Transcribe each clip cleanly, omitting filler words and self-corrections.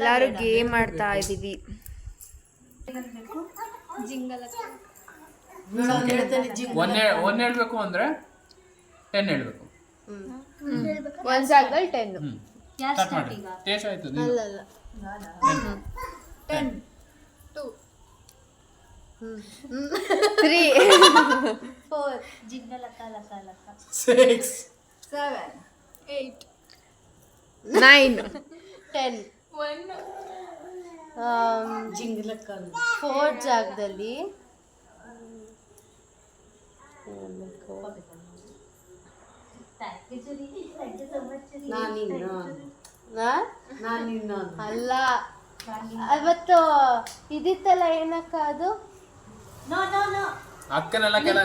ಎಲ್ಲಾರು ಗೇಮ್ ಆಡ್ತಾ ಇದೀವಿ. ಒನ್ ಹೇಳ್ಬೇಕು ಅಂದ್ರೆ 10 ಹೇಳ್ಬೇಕು. ಒಂದ್ ಜಾಗದಲ್ಲಿ 10. ಸ್ಟಾರ್ಟ್ ಮಾಡಿ. ಟೇಸ್ಟ್ ಆಯ್ತು. ಅಲ್ಲ 10 2 3 4 ಜಿಂಗಲಕ ಲಕ ಲಕ 6 7 8 9 10 ಜಿಂಗಲಕ 4 ಜಾಗದಲ್ಲಿ ಅಲ್ಲ ಅವತ್ತು ಇದಿತ್ತಲ್ಲ ಏನಕ್ಕ ಅದು ಅಕ್ಕನೆಲ್ಲ ಕೆಲ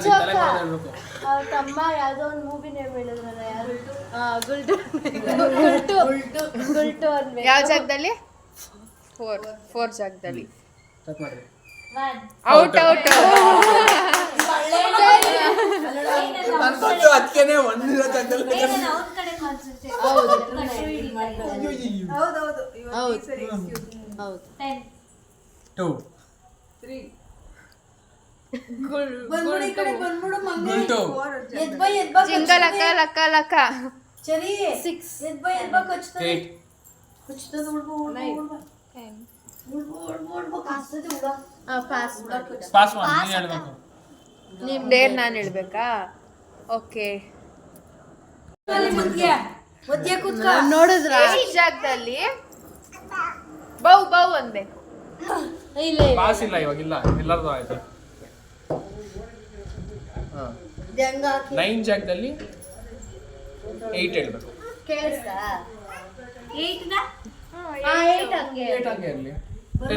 ಅವ್ರ ತಮ್ಮ ಯಾವ್ದೋ ಒಂದು ಮೂವಿ ನೇಮ್ ಹೇಳಿದ್ರಲ್ಲ ಯಾರು ಗುಲ್ಟು ಅನ್ಬೇಕು. ಯಾವ ಜಾಗದಲ್ಲಿ? 4 ಜಾಗದಲ್ಲಿ ಸ್ಟಾರ್ಟ್ ಮಾಡಿ. ಔಟ್ ಅದಕ್ಕೇನೆ ಒಂದಿರೋ ಜಾಗದಲ್ಲಿ ಹೌದು 2 3 ಜಿಂಗಲಕ ಲಕ ಲಕ 6 ನಿಮ್ ಡೇರ್ ನಾನು ಹೇಳ್ಬೇಕಾ? ಓಕೆ ನೋಡಿದ್ರ ಜಾಗದಲ್ಲಿ ಬೌ ಅನ್ಬೇಕು. ಪಾಸ್ ಇಲ್ಲ ಇವಾಗಿಲ್ಲ ಎಲ್ಲರದು ಆಯ್ತು. 9 ಜಾಗದಲ್ಲಿ 8 ಹೇಳ್ಬೇಕು. ಕೇಳಿಸ್ತಾ 8 ಹಂಗೆ 8 ಹಂಗೆ ಇರಲಿ. 2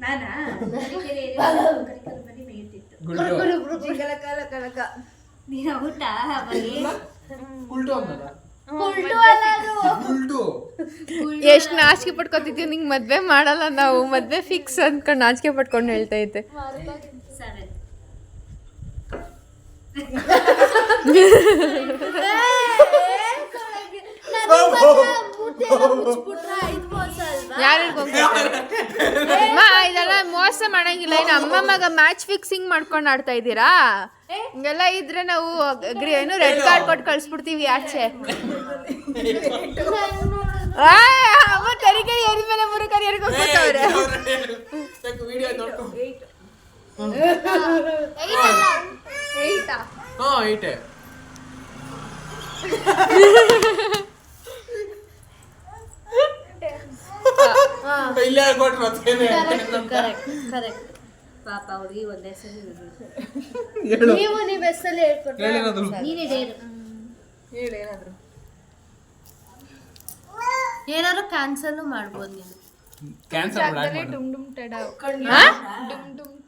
ನಾನಾ ನೀನು ಊಟ ಎಷ್ಟು ನಾಚಿಕೆ ಪಡ್ಕೊತಿದ್ವಿ. ನಿಂಗೆ ಮದ್ವೆ ಮಾಡಲ್ಲ ನಾವು, ಮದ್ವೆ ಫಿಕ್ಸ್ ಅನ್ಕೊಂಡು ನಾಚಿಕೆ ಪಡ್ಕೊಂಡು ಹೇಳ್ತಾ ಇದ್ದೆ. 7 ಯಾರು ಇದೆಲ್ಲ ಮೋಸ ಮಾಡಂಗಿಲ್ಲ. ಇನ್ನು ಅಮ್ಮಮ್ಮಗ ಮ್ಯಾಚ್ ಫಿಕ್ಸಿಂಗ್ ಮಾಡ್ಕೊಂಡು ಆಡ್ತಾ ಇದ್ದೀರಾ? ಹಿಂಗೆಲ್ಲ ಇದ್ರೆ ನಾವು ಏನು ರೆಡ್ ಕಾರ್ಡ್ ಕೊಟ್ಟು ಕಳ್ಸ್ಬಿಡ್ತೀವಿ ಆಚೆ. ಅಮ್ಮ ತರೀಕೆ ಏರಿ ಮೇಲೆ 3 ಕರಿ ಎರ್ಕೊಂಡ್ಬಿಟ್ಟವ್ರೆ. ಪಾಪ ಅವ್ರಿಗೆ ಒಂದೇ ಸರಿ ನೀವು ಎಷ್ಟಲ್ಲಿ ಹೇಳ್ಕೊಟ್ರೆ ನೀನೇ ಏನಾದ್ರು ಕ್ಯಾನ್ಸಲ್ ಮಾಡ್ಬೋದು ನೀನು.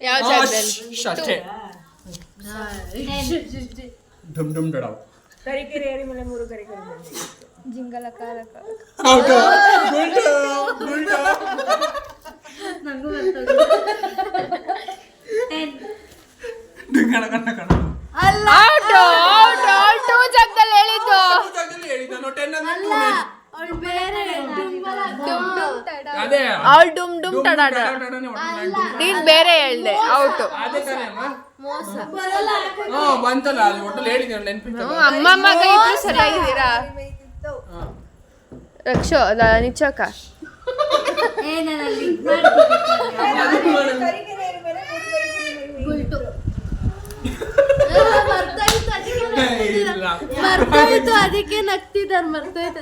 ಯಾವ ಜಾಗದಲ್ಲಿ? ಜಿಂಗಲಕ ಲಕ ನಂಗೂ ಜಾಗದಲ್ಲಿ ಹೇಳಿದ್ದು. ಅವಳು ಡುಮ್ ಡುಮ್ ಟಡಾಡ, ನೀನ್ ಬೇರೆ ಹೇಳ್ದೆ. ಔಟು. ಅಮ್ಮಮ್ಮಗ ಇಬ್ರು ಸರಿಯಾಗಿದ್ದೀರಾ? ರಕ್ಷೋ ನಿಚ್ಚೋಕ ಮರ್ತಾಯ್ತು, ಅದಕ್ಕೆ ನಗ್ತಿದ್ದಾರೆ. ಮರ್ತಾಯ್ತು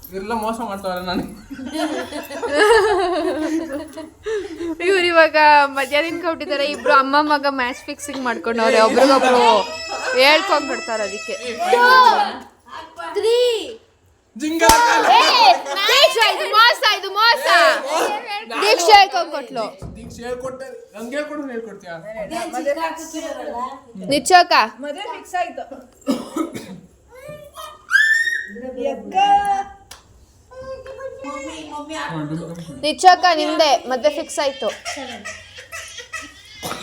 ಇವೆಲ್ಲ ಮೋಸ ಮಾಡ್ತಾವ್ರೆ ನನಗೆ. ಇವ್ರು ಇವಾಗ ಮಧ್ಯಾಹ್ನ ಕೊಟ್ಟಿದ್ದಾರೆ. ಇಬ್ರು ಅಮ್ಮ ಮಗ ಮ್ಯಾಚ್ ಫಿಕ್ಸಿಂಗ್ ಮಾಡ್ಕೊಂಡವ್ರೆ. ಒಬ್ರಿಗೊಬ್ರು ಹೇಳ್ಕೊಂಡ್ಬಿಡ್ತಾರೆ. ಅದಕ್ಕೆ ಇದು ಮೋಸ. ದೀಕ್ಷೆ ಹೇಳ್ಕೊಂಡ್ಕೊಟ್ಲು. ನಿಚ್ಚೋಕ ನಿಚ್ಚೋಕ ನಿಮ್ದೆ ಮದ್ವೆ ಫಿಕ್ಸ್ ಆಯ್ತು.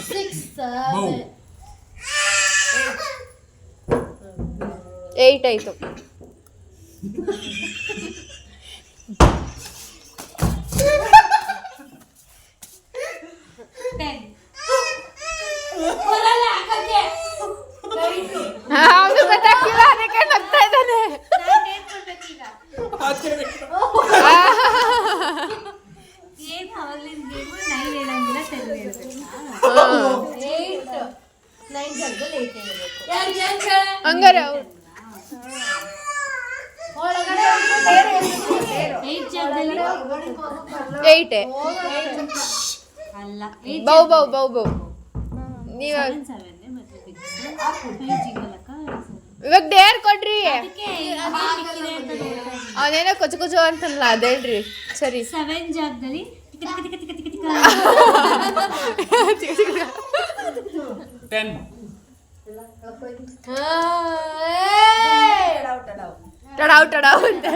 6 7 8 ಆಯ್ತು. ಅವನು ಗೊತ್ತಾಗ್ತಿಲ್ಲ, ಅದಕ್ಕೆ ನಗ್ತಾ ಇದ್ದಾನೆ. ಹಂಗಾರೆ ಏಯ್ಟೆ. ಬೌ ಬೌ ಬೌ ಬೌ. ನೀವ ಇವಾಗ ಡೇರ್ ಕೊಡ್ರಿ. ಅವನೇನೋ ಕೊಚ್ಚು ಕೊಚ್ಚು ಅಂತಲ್ಲ, ಅದೇಳ್ರಿ. ಸರಿ 7 ಜಾಗದಲ್ಲಿ 10. ಟಡಾವ್ ಟಡಾವ್ ಅಂತ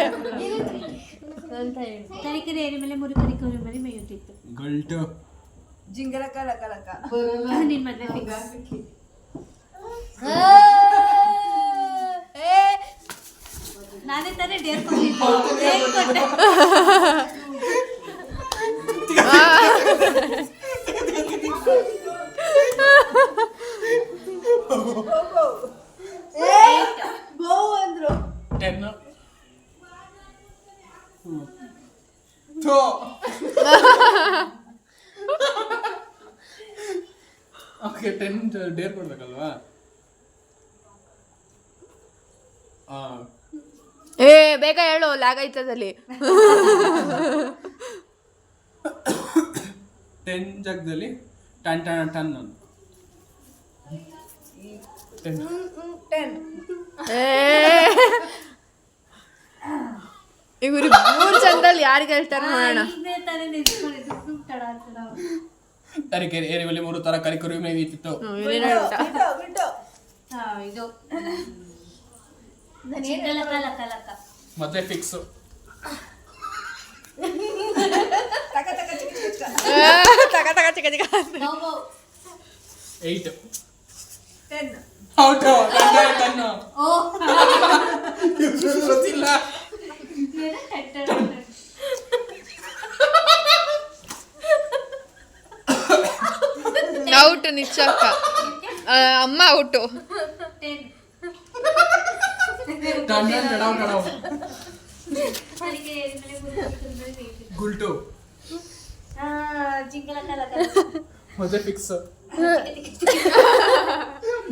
ತರೀಕೆರೆ ಏರಿ ಮೇಲೆ 3 ಕರಿಕೋರಿ ಮೇಲೆ ಮೇಯುತ್ತಿತ್ತು. ಗಲ್ಟು ಜಿಂಗಲ ಕಲ ಕಲಕ ನಿನ್ ಮದ್ವೆ ಫಿಕ್ಸ್. ನಾನೇ ತಾನೇ ಡೇರ್ ಕೊಟ್ಟೆ. ಗೋ ಅಂದ್ರು 10. ಓಕೆ 10 ಡೇರ್ ಕೊಡ್ಬೇಕಲ್ವಾ? ಏ ಬೇಗ ಹೇಳು, ಲ್ಯಾಗ್ ಆಯ್ತದಲ್ಲಿ. 10 ಜಾಗದಲ್ಲಿ ಟನ್ ಟನ್ ಟನ್. 10. ಇವ್ರು 3 ಜನದಲ್ಲಿ ಯಾರಿಗೆ ಹೇಳ್ತಾರೆ ನೋಡೋಣ. ಈಗಲೇ ತಾನೇ ನಿಲ್ಸ್ಕೊಂಡಿದ್ದು ತಡ ತಡ. ತರೀಕೆರೆ ಏರಿ ಮೇಲೆ 3 ತರ ಕರಿಕುರಿ ಮೇಯ್ತಿತ್ತು. ಇದು ಜಿಂಗಲ ಕಲ ಕಲಕ. ಮದ್ವೆ ಫಿಕ್ಸ್. ತಗ ತಗ ಚಿಕ್ಕ ಚಿಕ್ಕ. 8. 10 ಔಟ್. ಟನ್. ಓ ಗೊತ್ತಿಲ್ಲ. ಔಟ್ ನಿಚ್ಚಕ್ಕ. ಅಮ್ಮ ಔಟು. 10. ಟನ್ ಟನ್ ಟಡಾವ್ ಟಡಾವ್. ತರೀಕೆರೆ ಏರಿ ಮೇಲೆ 3 ಕರಿಕೋರಿ ಮೇಲೆ ಮೇಯುತ್ತಿತ್ತು. ಗುಲ್ಟು ಜಿಂಗಲ ಕಲ ಕಲ. ಮದ್ವೆ ಫಿಕ್ಸ್.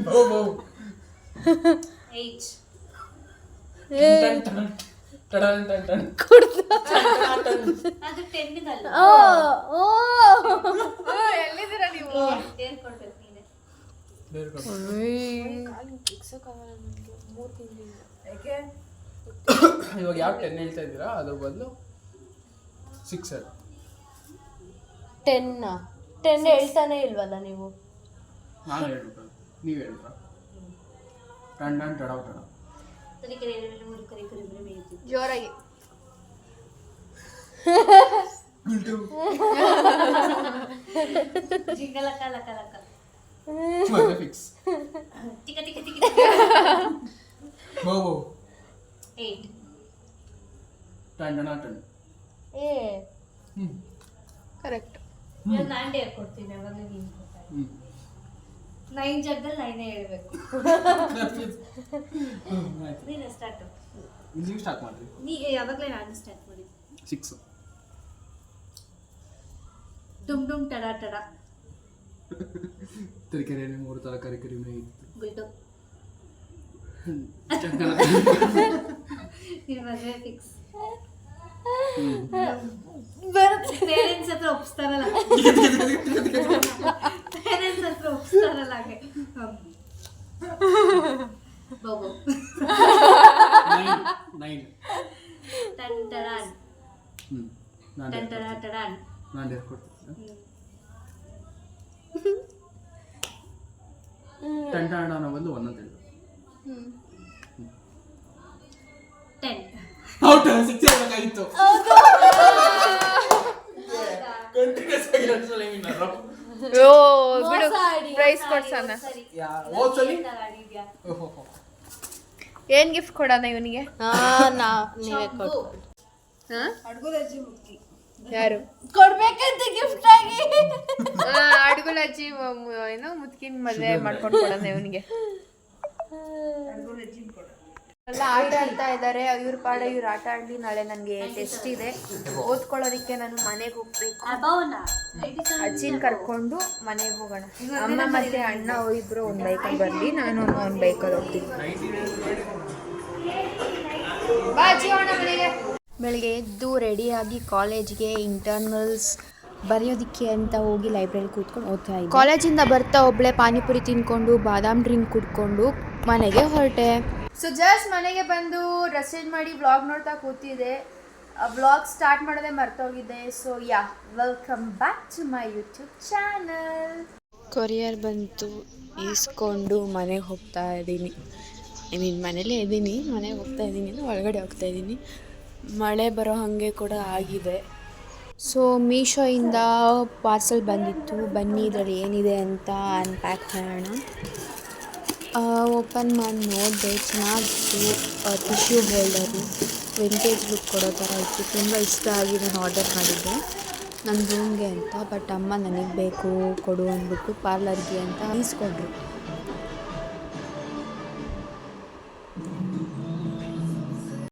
ಬೌ ಬೌ 8. ಟನ್ ಟನ್ ಟಡನ್ ಟನ್ ಟನ್. ಅದು 10 ಗಲ್ಲ. ಎಲ್ಲಿದ್ದೀರಾ ನೀವು? ಡೇರ್ ಕೊಡ್ಬೇಕು ನೀನೆ. ಡೇರ್ ಕೊಡು. ಇವಾಗ ಯಾವ 10 ಹೇಳ್ತಾ ಇದ್ದೀರಾ? ಅದ್ರ ಬದಲು 6. 10 ಹೇಳ್ತಾನೆ ಇಲ್ವಲ್ಲ ನೀವು? ನಾನು ಹೇಳ್ಬಿಟ್ಟು ನೀವು ಹೇಳ್ಬಿಟ್ರ? ಟನ್ ಟನ್ ಟಡಾವ್ ಟಡಾವ್. ತರೀಕೆರೆ ಏರಿ ಮೇಲೆ 3 ಕರಿಕೋರಿ ಮೇಲೆ ಮೇಯುತ್ತಿತ್ತು. ಜೋರಾಗಿ. ಗುಲ್ಟು ಜಿಂಗಲ ಕಲ ಕಲಕ. ಮದ್ವೆ ಫಿಕ್ಸ್. ಟಿಕ ಟಿಕ ಟಿಕ. ಬೌ ಬೌ 8. ಟನ್ ಟನ್ ಟನ್. ಕರೆಕ್ಟ್. ಇವಾಗ ನಾನು ಡೇರ್ ಕೊಡ್ತೀನಿ, ಅವಾಗ ನೀನು ಕೊಡ್ತಾರೆ. 9 ಜಾಗದಲ್ಲಿ 9 ಹೇಳ್ಬೇಕು. ನೀನು ಸ್ಟಾರ್ಟ್. ನೀವು ಸ್ಟಾರ್ಟ್ ಮಾಡ್ರಿ. ನೀ ಯಾವಾಗಲೇ ನಾನು ಸ್ಟಾರ್ಟ್ ಮಾಡಿ. 6. ಡುಮ್ ಡುಮ್ ಟಡ ಟಡ. ತರೀಕೆರೆಯಲ್ಲಿ 3 ತರ ಕರಿಕುರಿ ಮೇಯ್ತಿತ್ತು. ಗುಲ್ಟು. ನಿನ್ನ ಮದುವೆ ಫಿಕ್ಸ್. ಪೇರೆಂಟ್ಸ್ ಹತ್ರ ಒಪ್ಪಿಸ್ತಾರಲ್ಲ, ಪೇರೆಂಟ್ಸ್ ಹತ್ರ ಒಪ್ಪಿಸ್ತಾರಲ್ಲ ಹಾಗೆ. ಬೋಬೋ 9. ಟನ್ ಟಡಾನ್ ನಾನು ಟನ್ ಟಡ ಟಡಾನ್. ನಾನು ಡೇರ್ ಕೊಡ್ತೀನಿ. ಟನ್ ಟನ್ ಅನ್ನೋ ಬದಲು 1 ಅಂತ ಹೇಳು. 10. ಔಟ್. 6 ಹೇಳ್ಬೇಕಾಗಿತ್ತು. ಕಂಟಿನ್ಯೂಸ್ ಆಗಿ 2 ಸಲ ವಿನ್ನರ್. ಓ ಬಿಡು, ಪ್ರೈಸ್ ಕೊಡ್ಸೋಣ. ಸರಿ ಹೋದ್ ಸಲಿ ಆಡಿದ್ಯಾ? ಓಹೋ ಏನು ಗಿಫ್ಟ್ ಕೊಡೋಣ ಇವನಿಗೆ? ನೀವೇ ಕೊಡು. ಯಾರು ಕೊಡ್ಬೇಕಂತ ಗಿಫ್ಟ್ ಆಗಿ ಅಡ್ಗುಲಜ್ಜಿ ಏನೋ ಮುತ್ಕಿನ ಮದುವೆ ಮಾಡ್ಕೊಂಡು ಕೊಡೋಣ ಇವನಿಗೆ. ಎಲ್ಲ ಆಟ ಆಡ್ತಾ ಇದ್ದಾರೆ. ಇವ್ರ ಪಾಡ ಇವ್ರು ಆಟ ಆಡಲಿ. ನಾಳೆ ನನಗೆ ಟೆಸ್ಟ್ ಇದೆ, ಓದ್ಕೊಳ್ಳೋದಕ್ಕೆ ನಾನು ಮನೆಗೆ ಹೋಗ್ಬೇಕು. ಅಜ್ಜಿನ ಕರ್ಕೊಂಡು ಮನೆಗೆ ಹೋಗೋಣ. ಅಮ್ಮ ಮತ್ತೆ ಅಣ್ಣ ಇಬ್ರು ಒಂದು ಬೈಕಲ್ಲಿ ಬರಲಿ, ನಾನು ಒಂದು ಬೈಕಲ್ಲಿ ಹೋಗ್ತೀನಿ. ಬಾ ಅಜ್ಜಿ, ಹೋಗೋಣ ಮನೆಗೆ. ಬೆಳಗ್ಗೆ ಎದ್ದು ರೆಡಿಯಾಗಿ ಕಾಲೇಜ್ಗೆ ಇಂಟರ್ನಲ್ಸ್ ಬರೆಯೋದಕ್ಕೆ ಅಂತ ಹೋಗಿ ಲೈಬ್ರರಿ ಕೂತ್ಕೊಂಡು ಓದ್ತಾ ಇದ್ದೆ. ಕಾಲೇಜಿಂದ ಬರ್ತಾ ಒಬ್ಬಳೆ ಪಾನಿಪುರಿ ತಿನ್ಕೊಂಡು ಬಾದಾಮ್ ಡ್ರಿಂಕ್ ಕುಡ್ಕೊಂಡು ಮನೆಗೆ ಹೊರಟೆ. ಸೊ ಜಸ್ಟ್ ಮನೆಗೆ ಬಂದು ಡ್ರೆಸ್ ಚೇಂಜ್ ಮಾಡಿ ವ್ಲಾಗ್ ನೋಡ್ತಾ ಕೂತಿದ್ದೆ. ವ್ಲಾಗ್ ಸ್ಟಾರ್ಟ್ ಮಾಡೋದೇ ಮರ್ತೋಗಿದ್ದೆ. So welcome back to my YouTube channel. Courier ಬಂತು, ಈಸ್ಕೊಂಡು ಮನೆಗೆ ಹೋಗ್ತಾ ಇದ್ದೀನಿ. ಮನೇಲೇ ಇದ್ದೀನಿ, ಮನೆಗೆ ಹೋಗ್ತಾ ಇದ್ದೀನಿ, ಒಳಗಡೆ ಹೋಗ್ತಾ ಇದ್ದೀನಿ. ಮಳೆ ಬರೋ ಹಾಗೆ ಕೂಡ ಆಗಿದೆ. ಸೊ ಮೀಶೋಯಿಂದ ಪಾರ್ಸಲ್ ಬಂದಿತ್ತು. ಬನ್ನಿ ಇದರಲ್ಲಿ ಏನಿದೆ ಅಂತ ಅನ್ಪ್ಯಾಕ್ ಮಾಡೋಣ. ಓಪನ್ ಮಾಡಿ ನೋಡಿದೆ, ಚೆನ್ನಾಗಿತ್ತು. ಟಿಶ್ಯೂ ಹೋಲ್ಡರು ವಿಂಟೇಜ್ ಲುಕ್ ಕೊಡೋ ಥರ ಇತ್ತು. ತುಂಬ ಇಷ್ಟ ಆಗಿ ನಾನು ಆರ್ಡರ್ ಮಾಡಿದ್ದೆ ನನ್ನ ರೂಮ್ಗೆ ಅಂತ. ಬಟ್ ಅಮ್ಮ ನನಗೆ ಬೇಕು ಕೊಡು ಅಂದ್ಬಿಟ್ಟು ಪಾರ್ಲರ್ಗೆ ಅಂತ ಈಸ್ಕೊಂಡ್ರು.